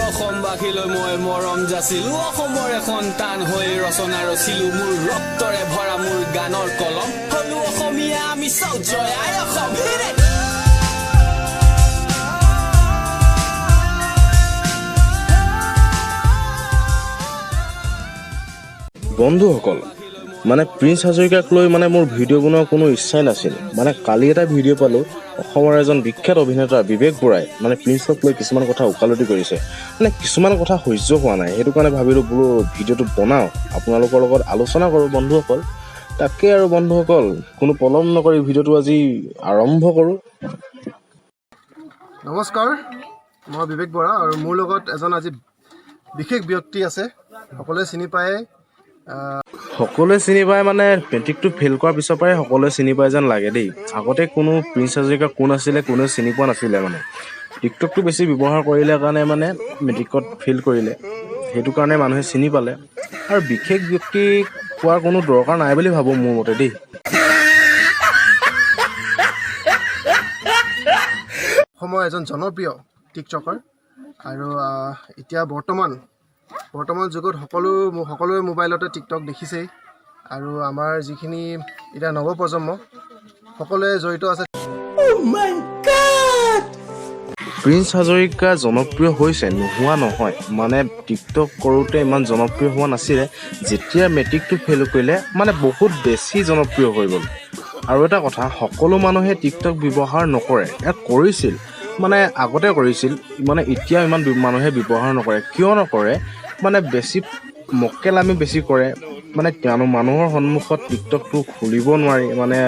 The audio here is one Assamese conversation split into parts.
অসমবাসীলৈ মই মৰম যাচিলো, অসমৰে সন্তান হৈ ৰচনা ৰচিলো, মোৰ ৰক্তৰে ভৰা মোৰ গানৰ কলম, হলো অসমীয়া আমি চাও জয় আই অসম। বন্ধুসকল, মানে প্ৰিন্স হাজৰিকাক লৈ মানে মোৰ ভিডিঅ' বনোৱাৰ কোনো ইচ্ছাই নাছিল। মানে কালি এটা ভিডিঅ' পালোঁ, অসমৰ এজন বিখ্যাত অভিনেতা বিবেক বৰাই মানে প্ৰিন্সক লৈ কিছুমান কথা ওকালতি কৰিছে। মানে কিছুমান কথা সহ্য হোৱা নাই, সেইটো কাৰণে ভাবিলোঁ বোলো ভিডিঅ'টো বনাওঁ, আপোনালোকৰ লগত আলোচনা কৰোঁ বন্ধুসকল। তাকে আৰু বন্ধুসকল, কোনো পলম নকৰি ভিডিঅ'টো আজি আৰম্ভ কৰোঁ। নমস্কাৰ, মই বিবেক বৰা আৰু মোৰ লগত এজন আজি বিশেষ ব্যক্তি আছে, সকলোৱে চিনি পায়। সকলোৱে চিনি পায় মানে মেট্ৰিকটো ফেইল কৰাৰ পিছৰ পৰাই সকলোৱে চিনি পায় যেন লাগে দেই। আগতে কোনো প্ৰিন্স হাজৰিকা কোন আছিলে কোনেও চিনি পোৱা নাছিলে। মানে টিকটকটো বেছি ব্যৱহাৰ কৰিলে কাৰণে মানে মেট্ৰিকত ফেইল কৰিলে, সেইটো কাৰণে মানুহে চিনি পালে। আৰু বিশেষ ব্যক্তি কোৱাৰ কোনো দৰকাৰ নাই বুলি ভাবোঁ মোৰ মতে দেই। অসমৰ এজন জনপ্ৰিয় টিকটকাৰ আৰু এতিয়া বৰ্তমান যুগত সকলোৰে মোবাইলতে টিকটক দেখিছেই। আৰু আমাৰ যিখিনি এতিয়া নৱপ্ৰজন্ম সকলোৱে জড়িত আছে। প্ৰিন্স হাজৰিকা জনপ্ৰিয় হৈছে, নোহোৱা নহয়। মানে টিকটক কৰোঁতে ইমান জনপ্ৰিয় হোৱা নাছিলে, যেতিয়া মেট্ৰিকটো ফেইল কৰিলে মানে বহুত বেছি জনপ্ৰিয় হৈ গ'ল। আৰু এটা কথা, সকলো মানুহে টিকটক ব্যৱহাৰ নকৰে, কৰিছিল মানে আগতে কৰিছিল, মানে এতিয়া ইমান মানুহে ব্যৱহাৰ নকৰে। কিয় নকৰে মানে বেছি মক্কেলামি বেছি কৰে। মানে মানুহৰ সন্মুখত টিকটকটো খুলিব নোৱাৰি, মানে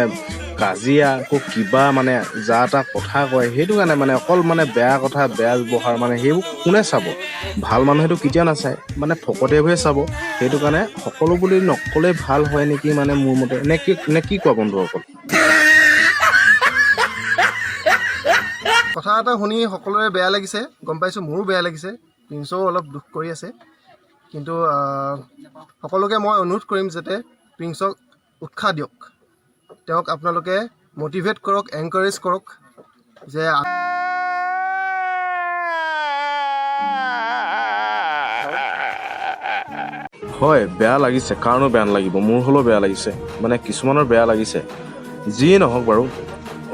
কাজিয়া আকৌ কিবা মানে যা তা কথা কয়, সেইটো কাৰণে মানে অকল মানে বেয়া কথা বেয়া ব্যৱহাৰ মানে সেইবোৰ কোনে চাব? ভাল মানুহেতো কেতিয়াও নাচায়, মানে ফকটেবোৰে চাব। সেইটো কাৰণে সকলো বুলি নক'লে ভাল হয় নেকি, মানে মোৰ মতে। নে কি কোৱা বন্ধুসকল? কথা এটা শুনি সকলোৰে বেয়া লাগিছে, গম পাইছোঁ, মোৰো বেয়া লাগিছে, প্ৰিন্সও অলপ দুখ কৰি আছে। কিন্তু সকলোকে মই অনুৰোধ কৰিম যাতে প্ৰিন্সক উৎসাহ দিয়ক, তেওঁক আপোনালোকে মটিভেট কৰক, এনকাৰেজ কৰক যে হয়, বেয়া লাগিছে, কাৰণো বেয়া নালাগিব, মোৰ হ'লেও বেয়া লাগিছে, মানে কিছুমানৰ বেয়া লাগিছে। যিয়ে নহওক বাৰু,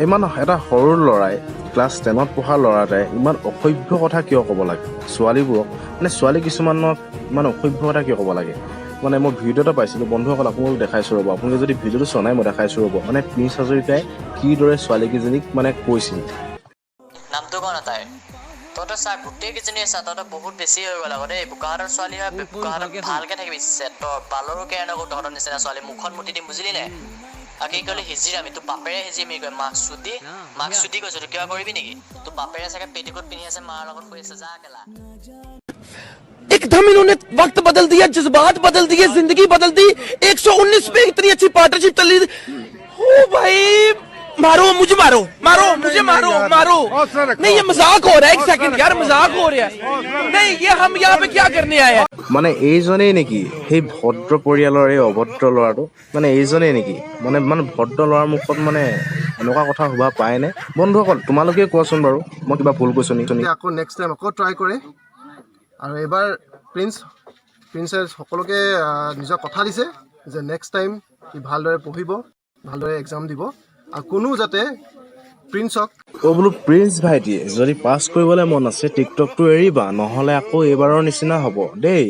ইমান এটা সৰু ল'ৰাই, ক্লাছ 10ত পঢ়া ল'ৰা এটাই ইমান অসভ্য কথা কিয় ক'ব লাগে ছোৱালীবোৰক? মানে ছোৱালী কিছুমানক ইমান অসভ্য কথা কিয় ক'ব লাগে? মানে মই ভিডিঅ' এটা পাইছিলোঁ বন্ধুসকল, আপোনালোকক দেখাইছোঁ ৰ'ব। আপোনালোকে যদি ভিডিঅ'টো চোৱা নাই মই দেখাইছোঁ ৰ'ব। মানে প্ৰিন্স হাজৰিকাই কিদৰে ছোৱালীকেইজনীক মানে কৈছিল। নামটো কওঁ না তাইৰ? তহঁতৰ চা, গোটেইকেইজনী চা, তহঁতৰ বহুত বেছি হৈ গ'ল আকৌ দেই। বোকাহাটৰ ছোৱালী হয়, বোকাহাটত ভালকৈ থাকিবি। চেটৰ বালৰো কেয়াৰ নকৰোঁ তহঁতৰ নিচিনা ছোৱালী, মুখত মুতি দিম, বুজিলি নে? আকি ক'লে হিজিৰ আমি, তোৰ বাপেৰে হিজিমি কয়, মাক চুদি কৈছোঁ, তোৰ কিবা কৰিবি নেকি? তোৰ বাপেৰে চাগে পেটিকোট পিন্ধি আছে, মাৰ লগত শুই আছে, যা কেলা। एकदम इन्होंने वक्त बदल दिया, जज्बात बदल दिए, जिंदगी बदल दी। 119 पे इतनी अच्छी पार्टनरशिप चली। ओ भाई, मारो मुझे, मारो मुझे, मारो। नहीं, ये मजाक हो रहा है, एक सेकंड यार, मजाक हो रहा है। नहीं, ये हम यहाँ पे क्या करने आए हैं? মানে এইজনেই নেকি সেই ভদ্ৰ পৰিয়ালৰ এই অভদ্ৰ ল'ৰাটো? মানে এইজনেই নেকি? মানে ভদ্ৰ ল'ৰাৰ মুখত মানে এনেকুৱা কথা শুবা পায়নে? বন্ধুসকল তোমালোকে কোৱাচোন বাৰু, মই কিবা ভুল কৈছোঁ নেকি? আকৌ নেক্সট টাইম আকৌ ট্ৰাই কৰে। আৰু এইবাৰ প্ৰিন্সে সকলোকে নিজৰ কথা দিছে যে নেক্সট টাইম সি ভালদৰে পঢ়িব, ভালদৰে এক্সাম দিব, আৰু কোনো যাতে প্ৰিন্সক বোলো প্ৰিন্স ভাইটি, যদি পাছ কৰিবলৈ মন আছে টিকটকটো এৰিবা, নহ'লে আকৌ এইবাৰৰ নিচিনা হ'ব দেই।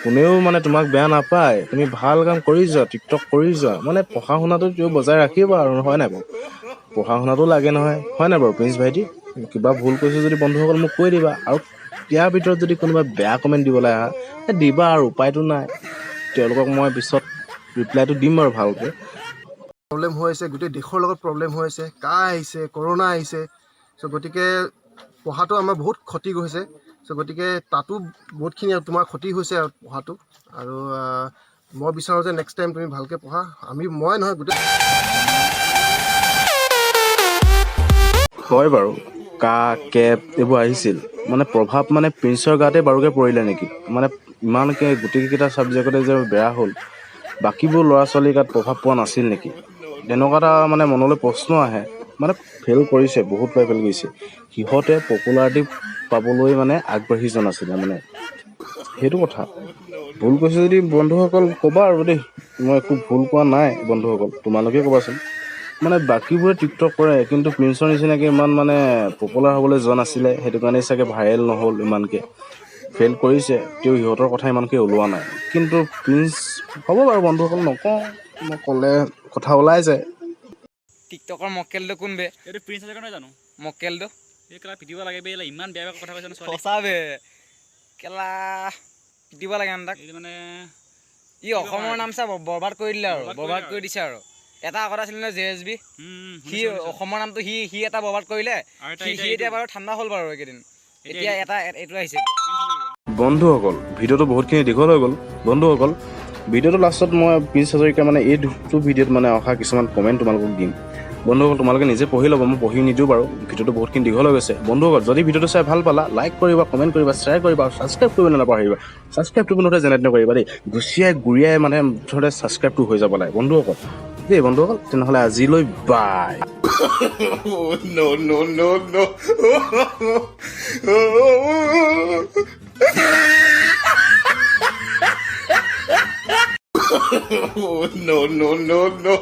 কোনেও মানে তোমাক বেয়া নাপায়, তুমি ভাল কাম কৰি যোৱা, টিকটক কৰি যোৱা, মানে পঢ়া শুনাটো বজাই ৰাখিবা আৰু, হয় নাই বাৰু? পঢ়া শুনাটো লাগে নহয়, হয় নাই বাৰু প্ৰিন্স ভাইটি? কিবা ভুল কৈছোঁ যদি বন্ধুসকল মোক কৈ দিবা। আৰু ইয়াৰ ভিতৰত যদি কোনোবা বেয়া কমেণ্ট দিবলৈ আহা, দিবা আৰু, উপায়টো নাই। তেওঁলোকক মই পিছত ৰিপ্লাইটো দিম বাৰু ভালকৈ। প্ৰব্লেম হৈ আছে, গোটেই দেশৰ লগত প্ৰব্লেম হৈ আছে, কাহ আহিছে, কৰোণা আহিছে। চ' গতিকে পঢ়াটো আমাৰ বহুত ক্ষতি হৈছে। চ' গতিকে তাতো বহুতখিনি তোমাৰ ক্ষতি হৈছে আৰু পঢ়াটো। আৰু মই বিচাৰোঁ যে নেক্সট টাইম তুমি ভালকৈ পঢ়া। মই নহয়, গোটেই হয় বাৰু, কাহ কেপ এইবোৰ আহিছিল, মানে প্ৰভাৱ মানে প্ৰিন্সৰ গাতে বাৰুকৈ পৰিলে নেকি? মানে ইমানকৈ গোটেইকেইটা ছাবজেক্টতে যে বেয়া হ'ল, বাকীবোৰ ল'ৰা ছোৱালীৰ গাত প্ৰভাৱ পোৱা নাছিল নেকি? তেনেকুৱা এটা মানে মনলৈ প্ৰশ্ন আহে। মানে ফেইল কৰিছে, বহুত বাৰ ফেইল কৰিছে। সিহঁতে পপুলাৰিটি পাবলৈ মানে আগবাঢ়ি যোৱা নাছিলে মানে, সেইটো কথা। ভুল কৈছে যদি বন্ধুসকল ক'বা আৰু দেই, মই একো ভুল কোৱা নাই বন্ধুসকল, তোমালোকে ক'বাচোন। মানে বাকীবোৰে টিকটক কৰে, কিন্তু প্ৰিন্সৰ নিচিনাকৈ ইমান মানে পপুলাৰ হ'বলৈ যোৱা নাছিলে, সেইটো কাৰণে চাগে ভাইৰেল নহ'ল ইমানকৈ। ফেইল কৰিছে, তেওঁ সিহঁতৰ কথা ইমানকৈ ওলোৱা নাই। কিন্তু প্ৰিন্স হ'ব বাৰু বন্ধুসকল, নকওঁ, মই ক'লে কথা ওলাই যায়। টিকটকৰ মক্কেলটো কোন বে? এইটো প্ৰিন্স হাজৰিকা নহয় জানো? মক্কেলটো এই কেলা পিটিব লাগে বে, ইমান বেয়া বেয়া কথা কৈছে ন ছোৱালী। সঁচা বে, কেলা পিটিব লাগে তাক। এইটো মানে ই অসমৰ নাম চা বৰবাদ কৰি দিলে আৰু, বৰবাদ কৰি দিছে আৰু। এটা কথা আছিল নহয় JSB, সি অসমৰ নামটো সি এটা বৰবাদ কৰিলে, সি এতিয়া বাৰু ঠাণ্ডা হ'ল বাৰু এইকেইদিন। এতিয়া এইটো আহিছে। বন্ধুসকল ভিডিঅ'টো বহুতখিনি দীঘল হৈ গ'ল। বন্ধুসকল ভিডিঅ'টো লাষ্টত মই প্ৰিন্স হাজৰিকা মানে এইটো ভিডিঅ'ত মানে অহা কিছুমান কমেণ্ট তোমালোকক দিম। বন্ধুসকল তোমালোকে নিজে পঢ়ি ল'ব, মই পঢ়ি নিদিওঁ বাৰু, ভিডিঅ'টো বহুতখিনি দীঘল হৈ গৈছে। বন্ধুসকল যদি ভিডিঅ'টো চাই ভাল পালা, লাইক কৰিবা, কমেণ্ট কৰিবা, শ্বেয়াৰ কৰিবা আৰু ছাবস্ক্ৰাইব কৰিবলৈ নাপাহৰিবা। ছাবস্ক্ৰাইবটো মুঠতে যেনে তেনে কৰিবা দেই, গুৰিয়াই মানে মুঠতে ছাবস্ক্ৰাইবটো হৈ যাব লাগে বন্ধুসকল দেই। বন্ধুসকল তেনেহ'লে আজিলৈ বাই। no.